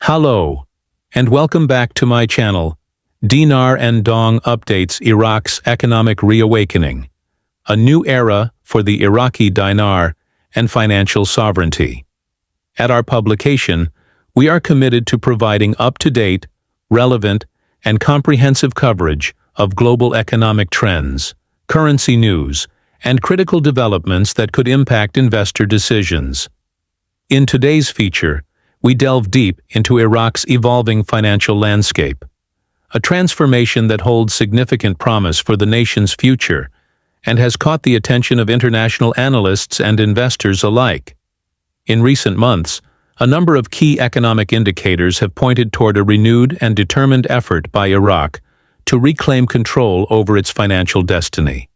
Hello, and welcome back to my channel, Dinar and Dong updates Iraq's economic reawakening, a new era for the Iraqi dinar and financial sovereignty. At our publication, we are committed to providing up-to-date, relevant, and comprehensive coverage of global economic trends, currency news, and critical developments that could impact investor decisions. In today's feature, we delve deep into Iraq's evolving financial landscape, a transformation that holds significant promise for the nation's future and has caught the attention of international analysts and investors alike. In recent months, a number of key economic indicators have pointed toward a renewed and determined effort by Iraq to reclaim control over its financial destiny.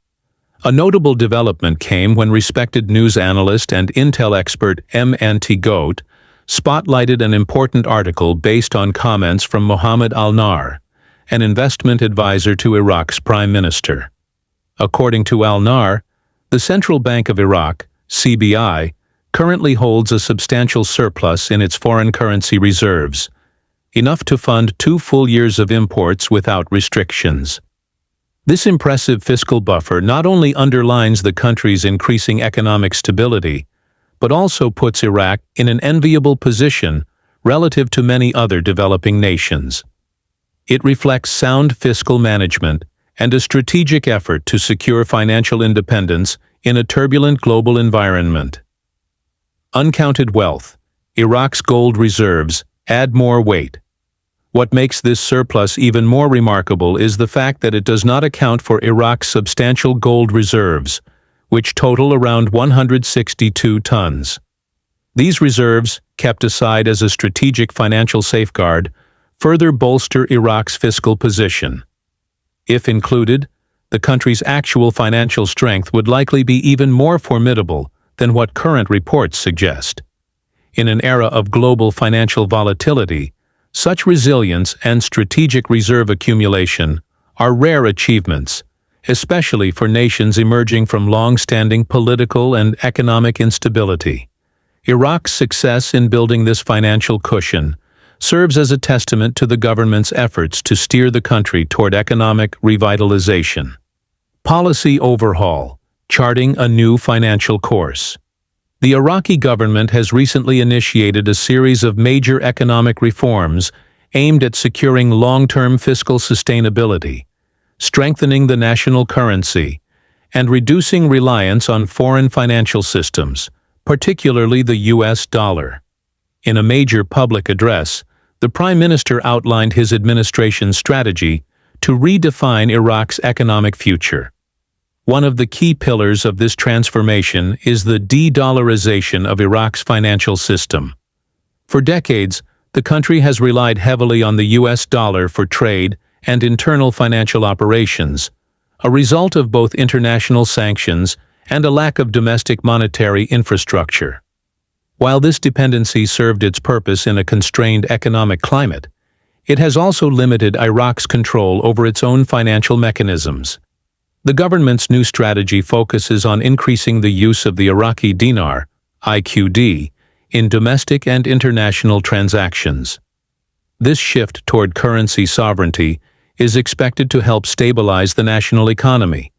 A notable development came when respected news analyst and intel expert M.N.T. Goat spotlighted an important article based on comments from Mohammed al-Nar, an investment advisor to Iraq's prime minister. According to al-Nar, the Central Bank of Iraq, CBI, currently holds a substantial surplus in its foreign currency reserves, enough to fund 2 full years of imports without restrictions. This impressive fiscal buffer not only underlines the country's increasing economic stability, but also puts Iraq in an enviable position relative to many other developing nations. It reflects sound fiscal management and a strategic effort to secure financial independence in a turbulent global environment. Uncounted wealth, Iraq's gold reserves, add more weight. What makes this surplus even more remarkable is the fact that it does not account for Iraq's substantial gold reserves, which total around 162 tons. These reserves, kept aside as a strategic financial safeguard, further bolster Iraq's fiscal position. If included, the country's actual financial strength would likely be even more formidable than what current reports suggest. In an era of global financial volatility, such resilience and strategic reserve accumulation are rare achievements, especially for nations emerging from long-standing political and economic instability. Iraq's success in building this financial cushion serves as a testament to the government's efforts to steer the country toward economic revitalization. Policy overhaul, charting a new financial course. The Iraqi government has recently initiated a series of major economic reforms aimed at securing long-term fiscal sustainability, strengthening the national currency, and reducing reliance on foreign financial systems, particularly the U.S. dollar. In a major public address, the Prime Minister outlined his administration's strategy to redefine Iraq's economic future. One of the key pillars of this transformation is the de-dollarization of Iraq's financial system. For decades, the country has relied heavily on the U.S. dollar for trade and internal financial operations, a result of both international sanctions and a lack of domestic monetary infrastructure. While this dependency served its purpose in a constrained economic climate, it has also limited Iraq's control over its own financial mechanisms. The government's new strategy focuses on increasing the use of the Iraqi Dinar, IQD, in domestic and international transactions. This shift toward currency sovereignty is expected to help stabilize the national economy,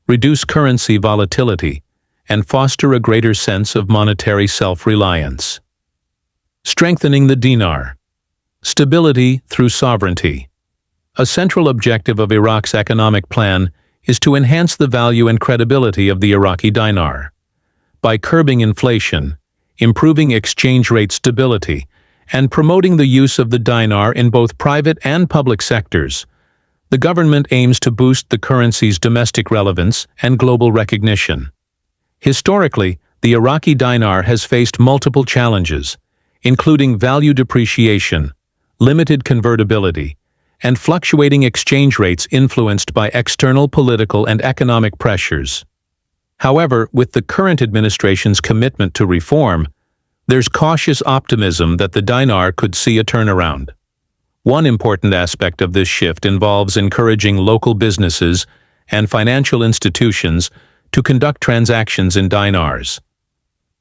reduce currency volatility, and foster a greater sense of monetary self-reliance. Strengthening the dinar. Stability through sovereignty. A central objective of Iraq's economic plan is to enhance the value and credibility of the Iraqi dinar. By curbing inflation, improving exchange rate stability, and promoting the use of the dinar in both private and public sectors, the government aims to boost the currency's domestic relevance and global recognition. Historically, the Iraqi dinar has faced multiple challenges, including value depreciation, limited convertibility, and fluctuating exchange rates influenced by external political and economic pressures. However, with the current administration's commitment to reform, there's cautious optimism that the dinar could see a turnaround. One important aspect of this shift involves encouraging local businesses and financial institutions to conduct transactions in dinars.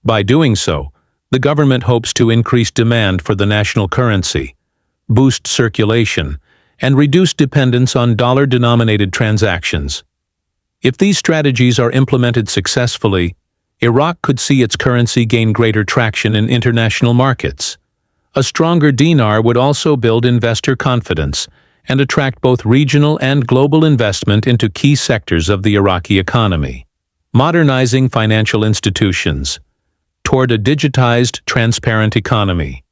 By doing so, the government hopes to increase demand for the national currency, boost circulation, and reduce dependence on dollar-denominated transactions. If these strategies are implemented successfully, Iraq could see its currency gain greater traction in international markets. A stronger dinar would also build investor confidence and attract both regional and global investment into key sectors of the Iraqi economy. Modernizing financial institutions toward a digitized, transparent economy.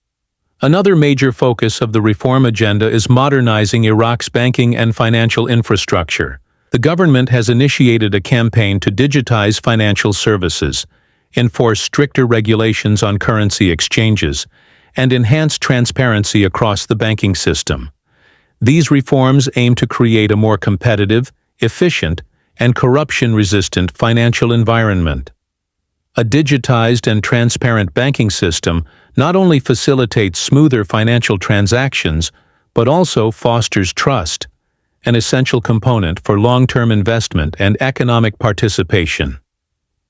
Another major focus of the reform agenda is modernizing Iraq's banking and financial infrastructure. The government has initiated a campaign to digitize financial services, enforce stricter regulations on currency exchanges, and enhance transparency across the banking system. These reforms aim to create a more competitive, efficient, and corruption-resistant financial environment. A digitized and transparent banking system not only facilitates smoother financial transactions, but also fosters trust, an essential component for long-term investment and economic participation.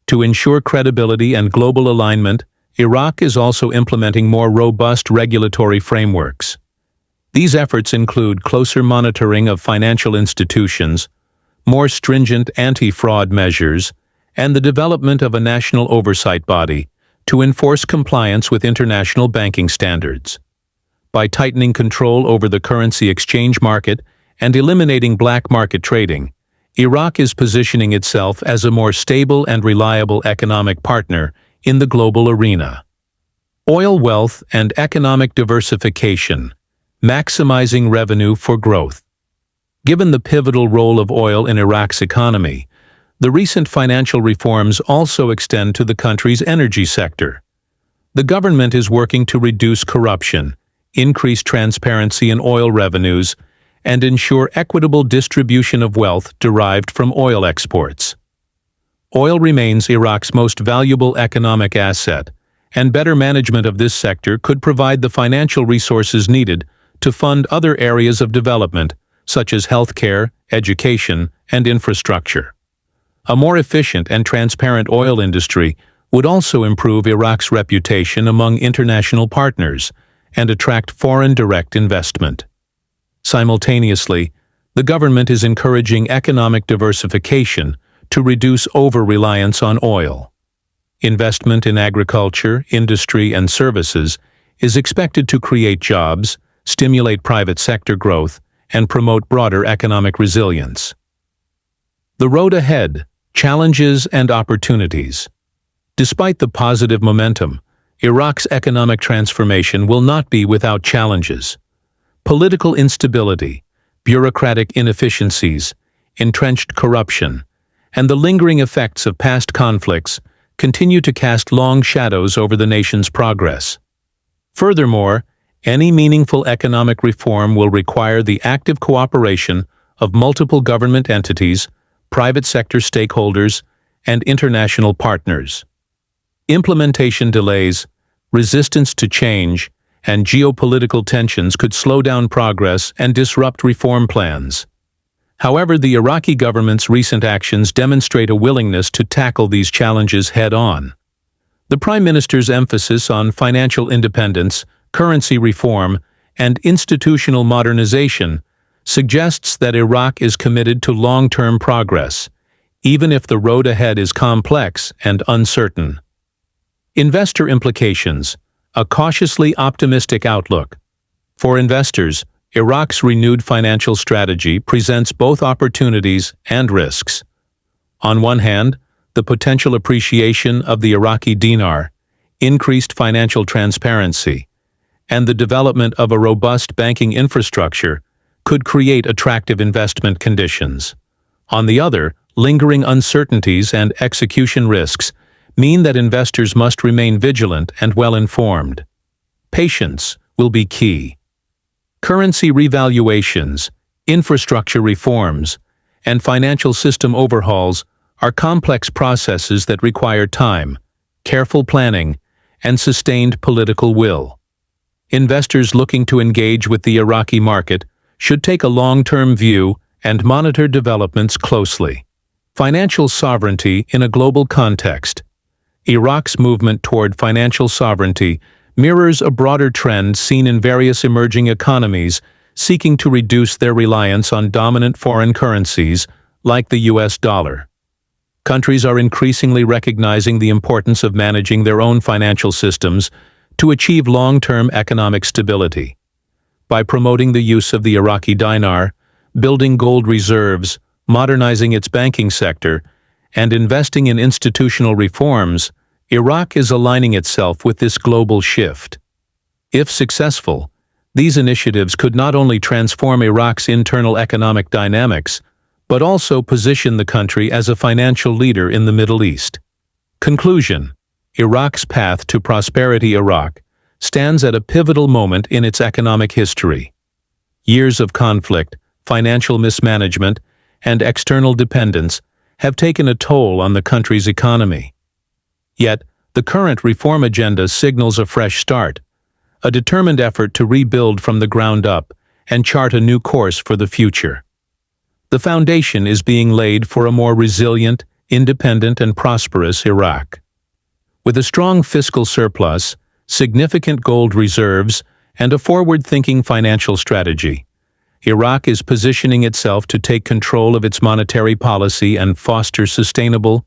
To ensure credibility and global alignment, Iraq is also implementing more robust regulatory frameworks. These efforts include closer monitoring of financial institutions, more stringent anti-fraud measures, and the development of a national oversight body to enforce compliance with international banking standards. By tightening control over the currency exchange market and eliminating black market trading, Iraq is positioning itself as a more stable and reliable economic partner in the global arena. Oil wealth and economic diversification, maximizing revenue for growth. Given the pivotal role of oil in Iraq's economy, the recent financial reforms also extend to the country's energy sector. The government is working to reduce corruption, increase transparency in oil revenues, and ensure equitable distribution of wealth derived from oil exports. Oil remains Iraq's most valuable economic asset, and better management of this sector could provide the financial resources needed to fund other areas of development, such as healthcare, education, and infrastructure. A more efficient and transparent oil industry would also improve Iraq's reputation among international partners and attract foreign direct investment. Simultaneously, the government is encouraging economic diversification to reduce over-reliance on oil. Investment in agriculture, industry, and services is expected to create jobs, stimulate private sector growth, and promote broader economic resilience. The road ahead, challenges and opportunities. Despite the positive momentum, Iraq's economic transformation will not be without challenges. Political instability, bureaucratic inefficiencies, entrenched corruption, and the lingering effects of past conflicts continue to cast long shadows over the nation's progress. Furthermore, any meaningful economic reform will require the active cooperation of multiple government entities, private sector stakeholders, and international partners. Implementation delays, resistance to change, and geopolitical tensions could slow down progress and disrupt reform plans. However, the Iraqi government's recent actions demonstrate a willingness to tackle these challenges head-on. The Prime Minister's emphasis on financial independence, currency reform, and institutional modernization suggests that Iraq is committed to long-term progress, even if the road ahead is complex and uncertain. Investor implications, a cautiously optimistic outlook. For investors, Iraq's renewed financial strategy presents both opportunities and risks. On one hand, the potential appreciation of the Iraqi dinar, increased financial transparency, and the development of a robust banking infrastructure could create attractive investment conditions. On the other, lingering uncertainties and execution risks mean that investors must remain vigilant and well-informed. Patience will be key. Currency revaluations, infrastructure reforms, and financial system overhauls are complex processes that require time, careful planning, and sustained political will. Investors looking to engage with the Iraqi market should take a long-term view and monitor developments closely. Financial sovereignty in a global context. Iraq's movement toward financial sovereignty mirrors a broader trend seen in various emerging economies seeking to reduce their reliance on dominant foreign currencies like the US dollar. Countries are increasingly recognizing the importance of managing their own financial systems to achieve long-term economic stability. By promoting the use of the Iraqi dinar, building gold reserves, modernizing its banking sector, and investing in institutional reforms, Iraq is aligning itself with this global shift. If successful, these initiatives could not only transform Iraq's internal economic dynamics, but also position the country as a financial leader in the Middle East. Conclusion: Iraq's path to prosperity. Iraq stands at a pivotal moment in its economic history. Years of conflict, financial mismanagement, and external dependence have taken a toll on the country's economy. Yet, the current reform agenda signals a fresh start, a determined effort to rebuild from the ground up and chart a new course for the future. The foundation is being laid for a more resilient, independent, and prosperous Iraq. With a strong fiscal surplus, significant gold reserves, and a forward-thinking financial strategy, Iraq is positioning itself to take control of its monetary policy and foster sustainable,